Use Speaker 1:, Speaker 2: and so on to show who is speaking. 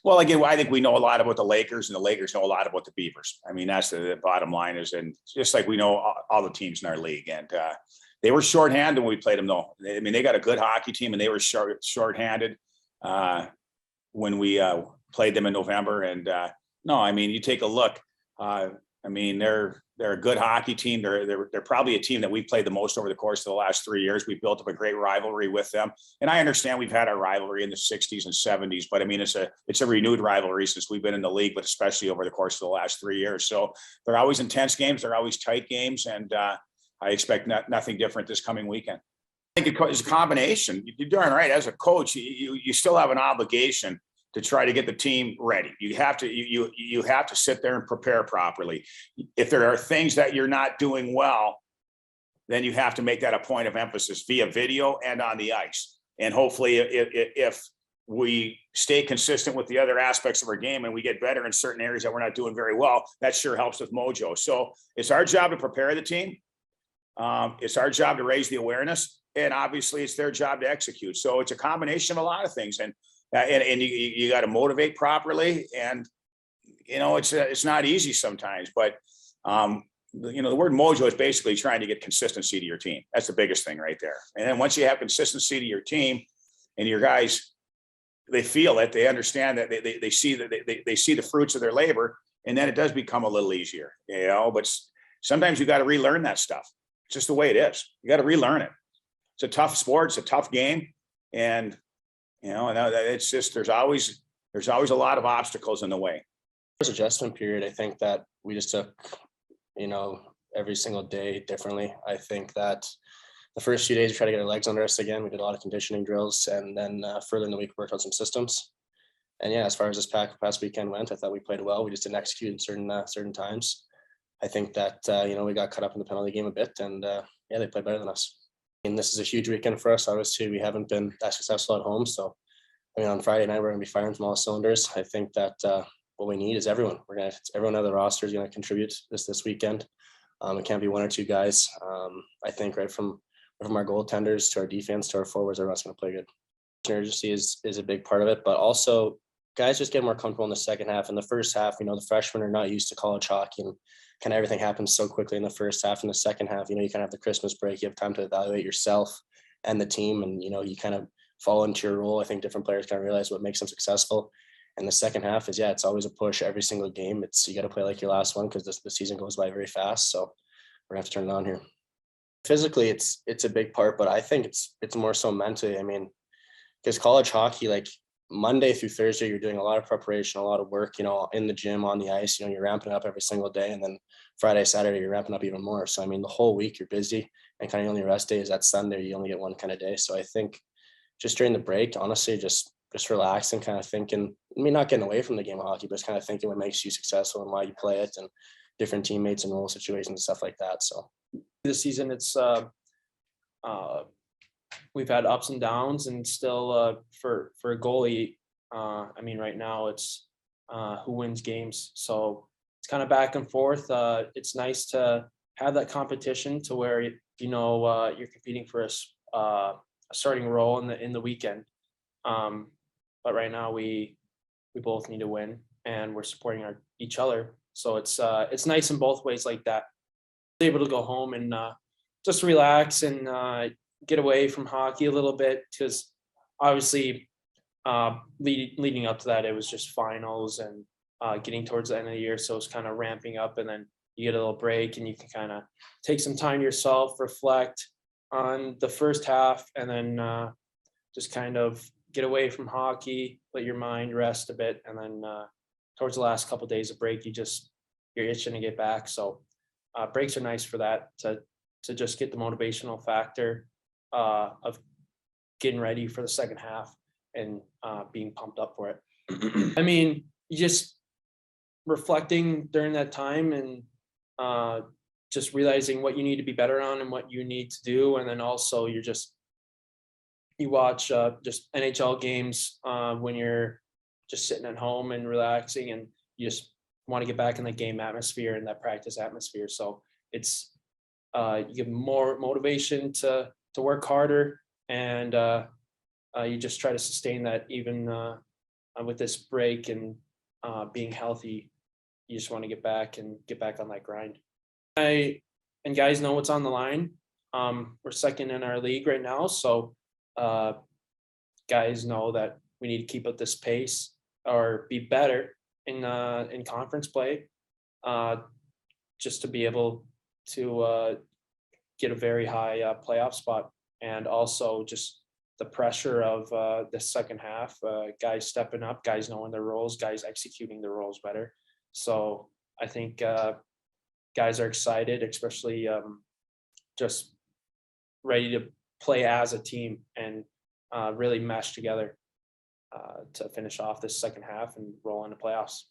Speaker 1: Well, again, I think we know a lot about the Lakers, and the Lakers know a lot about the Beavers. I mean, that's the bottom line is, and just like we know all the teams in our league. And they were shorthanded when we played them, though. I mean, they got a good hockey team, and they were shorthanded when we played them in November. And no, I mean, you take a look. I mean, they're a good hockey team. They're probably a team that we've played the most over the course of the last 3 years. We've built up a great rivalry with them. And I understand we've had our rivalry in the 60s and 70s, but I mean, it's a renewed rivalry since we've been in the league, but especially over the course of the last 3 years. So they're always intense games. They're always tight games. And I expect nothing different this coming weekend. I think it's a combination. You're darn right. As a coach, you still have an obligation to try to get the team ready. You have to sit there and prepare properly. If there are things that you're not doing well, then you have to make that a point of emphasis via video and on the ice. And hopefully if we stay consistent with the other aspects of our game and we get better in certain areas that we're not doing very well, that sure helps with mojo. So it's our job to prepare the team. It's our job to raise the awareness, and obviously it's their job to execute. So it's a combination of a lot of things. And you got to motivate properly, and it's not easy sometimes, but the word mojo is basically trying to get consistency to your team. That's the biggest thing right there. And then once you have consistency to your team and your guys, they feel it, they understand that they see that they see the fruits of their labor, and then it does become a little easier, but sometimes you got to relearn that stuff. It's just the way it is. You got to relearn it. It's a tough sport. It's a tough game. And it's just, there's always a lot of obstacles in the way.
Speaker 2: This adjustment period, I think that we just took, every single day differently. I think that the first few days we tried to get our legs under us again. We did a lot of conditioning drills, and then further in the week we worked on some systems. And yeah, as far as this past weekend went, I thought we played well. We just didn't execute in certain times. I think that we got caught up in the penalty game a bit, and they played better than us. And this is a huge weekend for us. Obviously, we haven't been that successful at home. So, on Friday night, we're going to be firing from all cylinders. I think that what we need is everyone. Everyone on the roster is going to contribute this weekend. It can't be one or two guys. I think right from our goaltenders to our defense to our forwards, everyone's going to play good. Urgency is a big part of it, but also guys just get more comfortable in the second half. In the first half, the freshmen are not used to college hockey, and kind of everything happens so quickly in the first half. In the second half, you kind of have the Christmas break. You have time to evaluate yourself and the team, and you kind of fall into your role. I think different players kind of realize what makes them successful. And the second half is, it's always a push every single game. You got to play like your last one because the season goes by very fast. So we're gonna have to turn it on here. Physically, it's a big part, but I think it's more so mentally. I mean, because college hockey, like Monday through Thursday, you're doing a lot of preparation, a lot of work, in the gym, on the ice, you're ramping up every single day. And then Friday, Saturday, you're ramping up even more. So, the whole week you're busy, and kind of only rest day is that Sunday. You only get one kind of day. So I think just during the break, honestly, just relaxing, kind of thinking, not getting away from the game of hockey, but just kind of thinking what makes you successful and why you play it, and different teammates and role situations and stuff like that. So
Speaker 3: this season, it's we've had ups and downs, and still for a goalie, right now it's who wins games. So it's kind of back and forth. It's nice to have that competition to where you're competing for a starting role in the weekend. But right now we both need to win, and we're supporting each other. So it's nice in both ways like that. Able to go home and just relax and get away from hockey a little bit, because obviously leading up to that, it was just finals and getting towards the end of the year. So it's kind of ramping up, and then you get a little break and you can kind of take some time to yourself, reflect on the first half, and then just kind of get away from hockey, let your mind rest a bit. And then towards the last couple of days of break, you're itching to get back. So breaks are nice for that, to just get the motivational factor of getting ready for the second half and being pumped up for it. You just reflecting during that time, and just realizing what you need to be better on and what you need to do. And then also you watch just NHL games when you're just sitting at home and relaxing, and you just want to get back in the game atmosphere and that practice atmosphere. So it's you get more motivation to work harder, and you just try to sustain that even with this break and being healthy, you just want to get back on that grind. And guys know what's on the line. We're second in our league right now, so guys know that we need to keep up this pace or be better in conference play, just to be able to get a very high playoff spot, and also just the pressure of the second half, guys stepping up, guys knowing their roles, guys executing their roles better. So I think guys are excited, especially just ready to play as a team and really mesh together to finish off this second half and roll into playoffs.